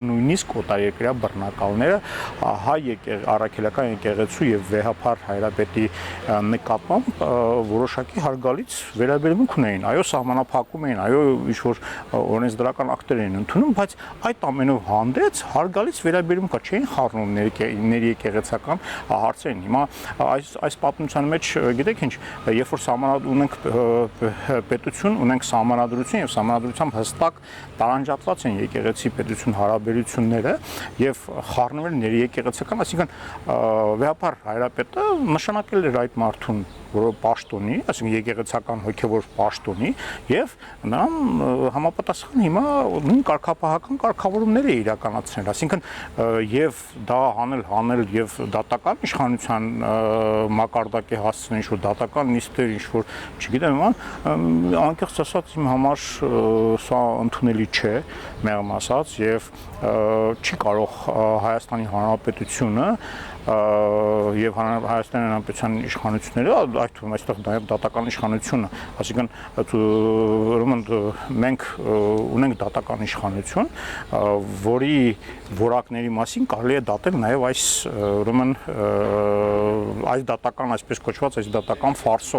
Նույնիսկ օտարերկրյա բռնակալները հայ առաքելական եկեղեցու եւ վեհափառ հայրապետի նկատմամբ որոշակի հարգալից վերաբերմունք ունեին, այո սահմանափակում էին, այո ինչ-որ օրենսդրական ակտեր էին ընդունում, բայց այդ ամենով հանդերձ հարգալից վերաբերմունք չէին խառնում ներեկեղեցական հարցերին։ Հիմա այս պատմության մեջ գիտեք ինչ, երբ որ ունենք պետություն, ունենք սահմանադրություն եւ սահմանադրությամբ հստակ տարանջատված են եկեղեցի պետություն հարաբերությունները եւ խառնվել են ներեկեղեցական, այսինքն վեհապառ հայրապետը նշանակել էր այդ մարդուն որը պաշտոնի, այսինքն եկեղեցական հոգևոր պաշտոնի եւ նա համապատասխան հիմա նույն կարգապահական կարգավորումներ է իրականացնել, այսինքն եւ դա հանել եւ դատական իշխանության մակարդակի հասցնել ինչ-որ դատական նիստեր ինչ-որ, չգիտեմ, անկեղծ ասած իմ համար սա ընդունելի չէ, մեղմ ասած, եւ չի կարող Հայաստանի Հանրապետությունը եւ Հայաստանի Հանրապետության իշխանությունները, այդ թվում այստեղ նաեւ դատական իշխանությունը, այսինքն ուրեմն մենք ունենք դատական իշխանություն, որի որակների մասին կարելի է դատել նաեւ այս ուրեմն այս դատական, այսպես կոչված այս դատական ֆարսով,